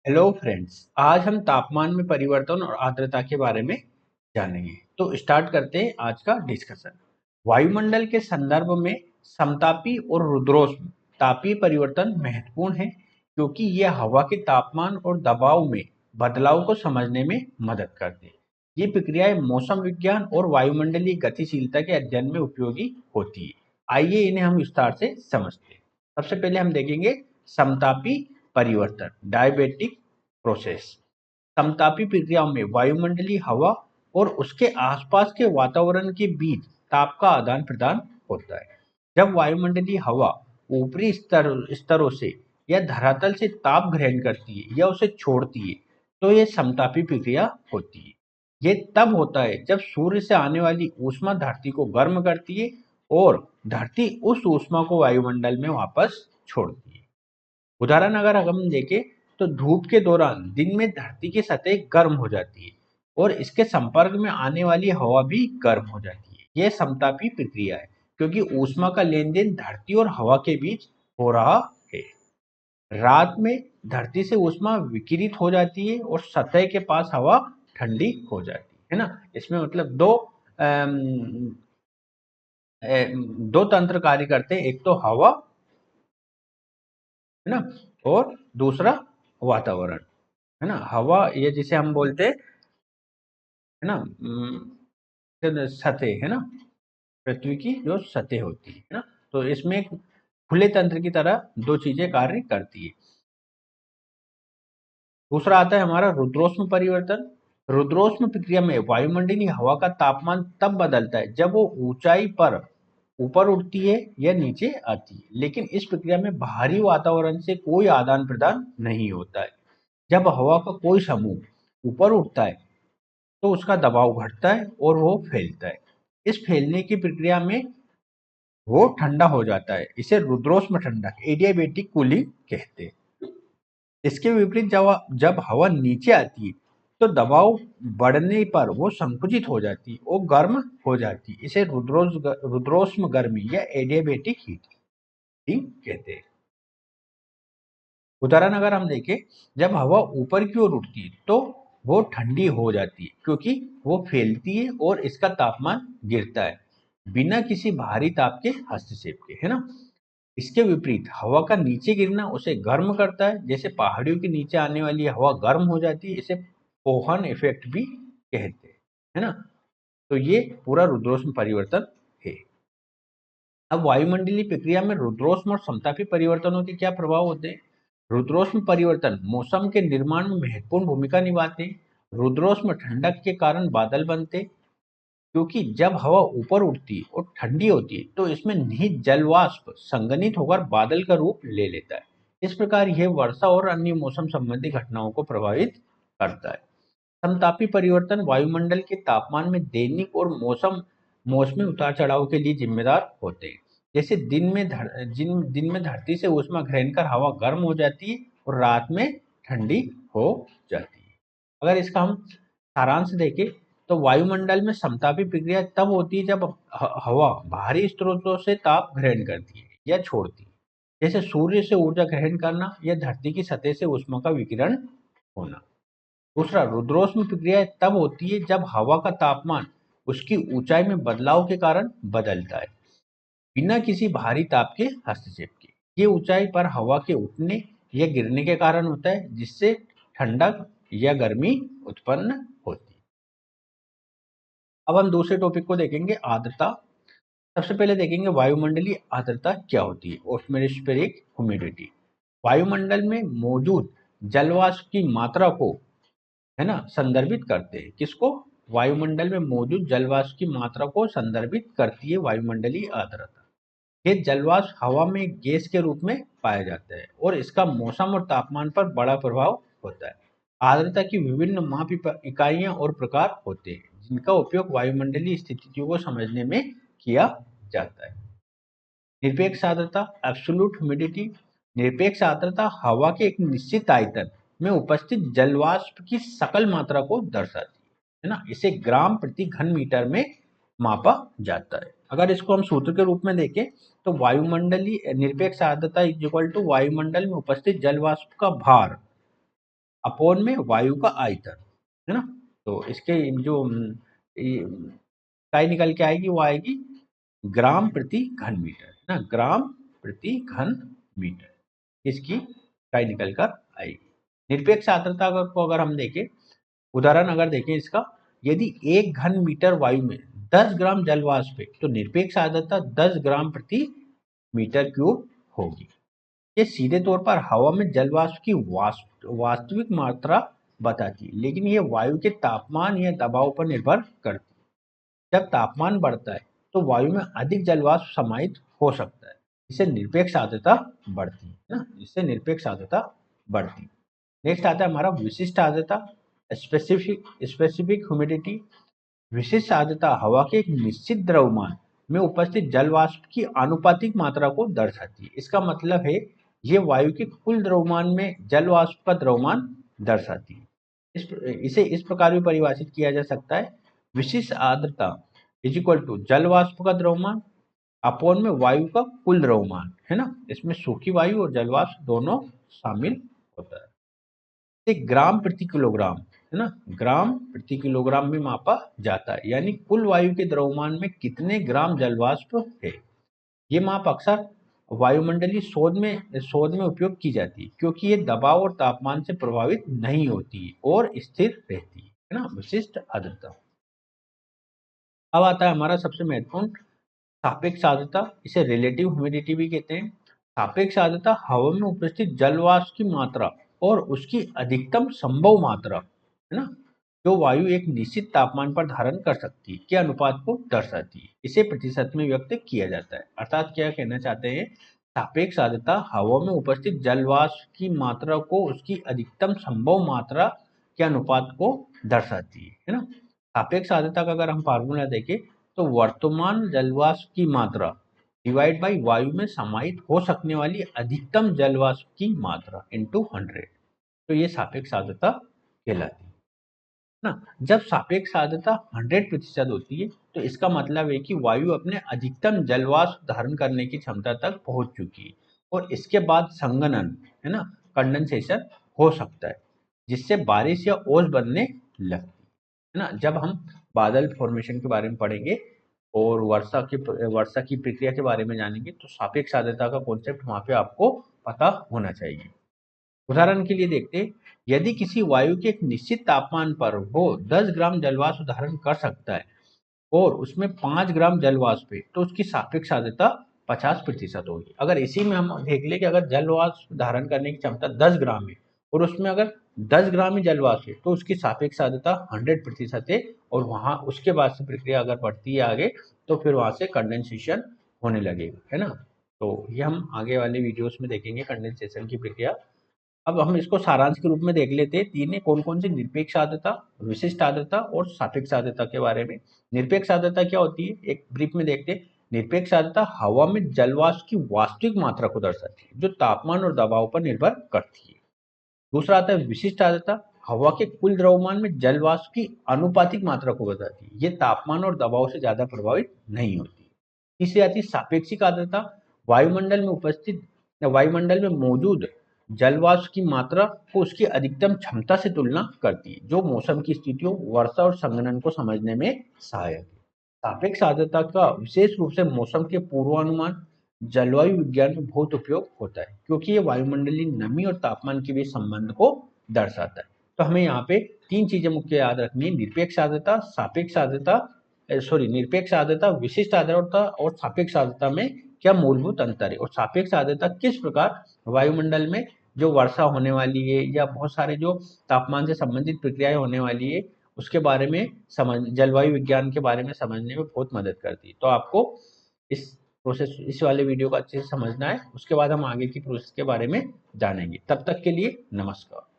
Hello friends, आज हम तापमान में परिवर्तन और आर्द्रता के बारे में जानेंगे। तो स्टार्ट करते हैं आज का डिस्कशन। वायुमंडल के संदर्भ में समतापी और रुद्रोष्म तापीय परिवर्तन महत्वपूर्ण है, क्योंकि यह हवा के तापमान और दबाव में बदलाव को समझने में मदद करते हैं। ये प्रक्रियाएं मौसम विज्ञान और वायुमंडलीय गतिशीलता के अध्ययन में उपयोगी होती है। आइए इन्हें हम विस्तार से समझते हैं। सबसे पहले हम देखेंगे समतापी परिवर्तन, डायबेटिक प्रोसेस। समतापी प्रक्रियाओं में वायुमंडलीय हवा और उसके आसपास के वातावरण के बीच ताप का आदान प्रदान होता है। जब वायुमंडलीय हवा ऊपरी स्तरों से या धरातल से ताप ग्रहण करती है या उसे छोड़ती है, तो यह समतापी प्रक्रिया होती है। ये तब होता है जब सूर्य से आने वाली ऊष्मा धरती को गर्म करती है और धरती उस ऊष्मा को वायुमंडल में वापस छोड़ती है। उदाहरण अगर हम देखें, तो धूप के दौरान दिन में धरती की सतह गर्म हो जाती है और इसके संपर्क में आने वाली हवा भी गर्म हो जाती है। यह समतापी प्रक्रिया है, क्योंकि ऊष्मा का लेन देन धरती और हवा के बीच हो रहा है। रात में धरती से ऊष्मा विकिरित हो जाती है और सतह के पास हवा ठंडी हो जाती है ना। इसमें मतलब दो तंत्र कार्य करते हैं, एक तो हवा है ना, और दूसरा वातावरण है ना। हवा ये जिसे हम बोलते हैं है ना, सतह है ना, पृथ्वी की जो सतह होती है ना। तो इसमें एक खुले तंत्र की तरह दो चीजें कार्य करती है। दूसरा आता है हमारा रुद्रोष्म परिवर्तन। रुद्रोष्म प्रक्रिया में वायुमंडलीय हवा का तापमान तब बदलता है जब वो ऊंचाई पर ऊपर उठती है या नीचे आती है, लेकिन इस प्रक्रिया में बाहरी वातावरण से कोई आदान प्रदान नहीं होता है। जब हवा का कोई समूह ऊपर उठता है, तो उसका दबाव घटता है और वो फैलता है। इस फैलने की प्रक्रिया में वो ठंडा हो जाता है। इसे रुद्रोष्म ठंडक, एडियाबेटिक कूलिंग कहते हैं। इसके विपरीत जब हवा नीचे आती है, तो दबाव बढ़ने पर वो संकुचित हो जाती है, वो गर्म हो जाती है। इसे रुद्रोष्म गर्मी या एडियाबेटिक हीटिंग कहते हैं। उदाहरण अगर हम देखें, जब हवा ऊपर की ओर उठती है, तो वो ठंडी हो जाती है, क्योंकि वो फैलती है और इसका तापमान गिरता है बिना किसी बाहरी ताप के हस्तक्षेप के, है ना। इसके विपरीत हवा का नीचे गिरना उसे गर्म करता है, जैसे पहाड़ियों के नीचे आने वाली हवा गर्म हो जाती है। इसे पोहन इफेक्ट भी कहते हैं, है ना। तो ये पूरा रुद्रोष्म परिवर्तन है। अब वायुमंडलीय प्रक्रिया में रुद्रोष्म और समतापी परिवर्तनों के क्या प्रभाव होते हैं। रुद्रोष्म परिवर्तन मौसम के निर्माण में महत्वपूर्ण भूमिका निभाते हैं। रुद्रोष्म ठंडक के कारण बादल बनते हैं, क्योंकि जब हवा ऊपर उठती है और ठंडी होती है, तो इसमें निहित जलवाष्प संघनित होकर बादल का रूप ले लेता है। इस प्रकार यह वर्षा और अन्य मौसम संबंधी घटनाओं को प्रभावित करता है। समतापी परिवर्तन वायुमंडल के तापमान में दैनिक और मौसमी उतार चढ़ाव के लिए जिम्मेदार होते हैं। जैसे दिन में धरती से ऊष्मा ग्रहण कर हवा गर्म हो जाती है और रात में ठंडी हो जाती है। अगर इसका हम सारांश देखें, तो वायुमंडल में समतापी प्रक्रिया तब होती है जब हवा बाहरी स्रोतों से ताप ग्रहण करती है या छोड़ती है, जैसे सूर्य से ऊर्जा ग्रहण करना या धरती की सतह से ऊष्मा का विकिरण होना। दूसरा, रुद्रोष्म प्रक्रिया तब होती है जब हवा का तापमान उसकी ऊंचाई में बदलाव के कारण बदलता है बिना किसी बाहरी ताप के हस्तक्षेप के। ये ऊंचाई पर हवा के उठने या गिरने के कारण होता है, जिससे ठंडक या गर्मी उत्पन्न होती है। अब हम दूसरे टॉपिक को देखेंगे, आर्द्रता। सबसे पहले देखेंगे वायुमंडलीय आर्द्रता क्या होती है, एटमॉस्फेरिक ह्यूमिडिटी। वायुमंडल में मौजूद जलवाष्प की मात्रा को, है ना, संदर्भित करते हैं। किसको? वायुमंडल में मौजूद जलवाष्प की मात्रा को संदर्भित करती है वायुमंडलीय आर्द्रता। ये जलवाष्प हवा में गैस के रूप में पाया जाता है और इसका मौसम और तापमान पर बड़ा प्रभाव होता है। आर्द्रता की विभिन्न माप इकाइयां और प्रकार होते हैं, जिनका उपयोग वायुमंडलीय स्थितियों को समझने में किया जाता है। निरपेक्ष आर्द्रता, एब्सोल्यूट ह्यूमिडिटी। निरपेक्ष आर्द्रता हवा के एक निश्चित आयतन में उपस्थित जलवाष्प की सकल मात्रा को दर्शाती है ना। इसे ग्राम प्रति घन मीटर में मापा जाता है। अगर इसको हम सूत्र के रूप में देखें, तो वायुमंडलीय निरपेक्ष आर्द्रता इज इक्वल टू वायुमंडल में उपस्थित जलवाष्प का भार अपॉन में वायु का आयतन, है ना। तो इसके जो इकाई निकल के आएगी वो आएगी ग्राम प्रति घन मीटर, है ना, ग्राम प्रति घन मीटर इसकी इकाई निकल कर आएगी। निरपेक्ष आर्द्रता को अगर हम देखें, उदाहरण अगर देखें इसका, यदि 1 घन मीटर वायु में 10 ग्राम जल वाष्प है तो निरपेक्ष आर्द्रता 10 ग्राम प्रति मीटर क्यूब होगी। ये सीधे तौर पर हवा में जल वाष्प की वास्तविक मात्रा बताती है, लेकिन ये वायु के तापमान या दबाव पर निर्भर करती है। जब तापमान बढ़ता है तो वायु में अधिक जल वाष्प समाहित हो सकता है, इससे निरपेक्ष आर्द्रता बढ़ती है ना, इससे निरपेक्ष आर्द्रता बढ़ती है। नेक्स्ट आता है हमारा विशिष्ट आर्द्रता, स्पेसिफिक ह्यूमिडिटी। विशिष्ट आर्द्रता हवा के एक निश्चित द्रव्यमान में उपस्थित जल वाष्प की आनुपातिक मात्रा को दर्शाती है। इसका मतलब है ये वायु के कुल द्रव्यमान में जल वाष्प का द्रव्यमान दर्शाती है। इसे इस प्रकार भी परिभाषित किया जा सकता है, विशिष्ट आर्द्रता इज इक्वल टू जल वाष्प का द्रव्यमान अपॉन में वायु का कुल द्रव्यमान, है ना। इसमें सूखी वायु और जल वाष्प दोनों शामिल होता है। ग्राम प्रति किलोग्राम, है ना, ग्राम प्रति किलोग्राम में मापा जाता है, यानी कुल वायु के द्रव्यमान में कितने ग्राम जल वाष्प है। ये माप अक्सर वायुमंडलीय शोध में उपयोग की जाती है, क्योंकि ये दबाव और तापमान से प्रभावित नहीं होती और स्थिर रहती है ना, विशिष्ट आर्द्रता। अब आता है हमारा सबसे महत्वपूर्ण सापेक्ष आर्द्रता, इसे रिलेटिव ह्यूमिडिटी भी कहते हैं। सापेक्ष आर्द्रता हवा में उपस्थित जल वाष्प की मात्रा और उसकी अधिकतम संभव मात्रा, है ना, जो वायु एक निश्चित तापमान पर धारण कर सकती है के अनुपात को दर्शाती है। इसे प्रतिशत में व्यक्त किया जाता है। अर्थात क्या कहना चाहते हैं, सापेक्ष आर्द्रता हवा में उपस्थित जल वाष्प की मात्रा को उसकी अधिकतम संभव मात्रा के अनुपात को दर्शाती है ना। सापेक्ष आर्द्रता का अगर हम फार्मूला देखें तो वर्तमान जल वाष्प की मात्रा डिवाइड बाई वायु में समाहित हो सकने वाली अधिकतम जल वाष्प की मात्रा इंटू 100, तो ये सापेक्ष आर्द्रता कहलाती है ना। जब सापेक्ष आर्द्रता 100% होती है तो इसका मतलब है कि वायु अपने अधिकतम जल वाष्प धारण करने की क्षमता तक पहुंच चुकी है और इसके बाद संघनन, है ना, कंडेंसेशन हो सकता है, जिससे बारिश या ओस बनने लगती है ना। जब हम बादल फॉर्मेशन के बारे में पढ़ेंगे और वर्षा की प्रक्रिया के बारे में जानेंगे तो सापेक्ष आर्द्रता का कॉन्सेप्ट वहां पे आपको पता होना चाहिए। उदाहरण के लिए देखते हैं, यदि किसी वायु के एक निश्चित तापमान पर वो 10 ग्राम जलवाष्प धारण कर सकता है और उसमें 5 ग्राम जलवाष्प है तो उसकी सापेक्ष आर्द्रता 50% होगी। अगर इसी में हम देख ले कि अगर जलवाष्प धारण करने की क्षमता 10 ग्राम है और उसमें अगर 10 ग्राम ही जलवाष्प है तो उसकी सापेक्ष आर्द्रता 100% है और वहां उसके बाद से प्रक्रिया अगर बढ़ती है आगे तो फिर वहां से कंडेंसेशन होने लगेगा, है ना। तो ये हम आगे वाले वीडियोस में देखेंगे कंडेंसेशन की प्रक्रिया। अब हम इसको सारांश के रूप में देख लेते हैं, तीन कौन कौन सी, निरपेक्ष आर्द्रता, विशिष्ट आर्द्रता और सापेक्ष आर्द्रता के बारे में। निरपेक्ष आर्द्रता क्या होती है, एक ब्रीफ में देखते हैं। निरपेक्ष आर्द्रता हवा में जलवाष्प की वास्तविक मात्रा को दर्शाती है जो तापमान और दबाव पर निर्भर करती है। दूसरा आता है विशिष्ट आर्द्रता, हवा के कुल द्रव्यमान में जलवाष्प की अनुपातिक मात्रा को बताती है, ये तापमान और दबाव से ज्यादा प्रभावित नहीं होती। तीसरी आती है सापेक्षिक आर्द्रता, वायुमंडल में मौजूद जलवाष्प की मात्रा को उसकी अधिकतम क्षमता से तुलना करती है, जो मौसम की स्थितियों, वर्षा और संघनन को समझने में सहायक है। सापेक्ष आर्द्रता का विशेष रूप से मौसम के पूर्वानुमान, जलवायु विज्ञान में बहुत उपयोग होता है, क्योंकि ये वायुमंडलीय नमी और तापमान के बीच संबंध को दर्शाता है। तो हमें यहाँ पे तीन चीजें मुख्य याद रखनी है, निरपेक्ष आर्द्रता, निरपेक्ष आर्द्रता, विशिष्ट आर्द्रता और सापेक्ष आर्द्रता में क्या मूलभूत अंतर है और सापेक्ष आर्द्रता किस प्रकार वायुमंडल में जो वर्षा होने वाली है या बहुत सारे जो तापमान से संबंधित प्रक्रियाएं होने वाली है उसके बारे में जलवायु विज्ञान के बारे में समझने में बहुत मदद करती है। तो आपको इस वाले वीडियो को अच्छे से समझना है, उसके बाद हम आगे की प्रोसेस के बारे में जानेंगे। तब तक के लिए नमस्कार।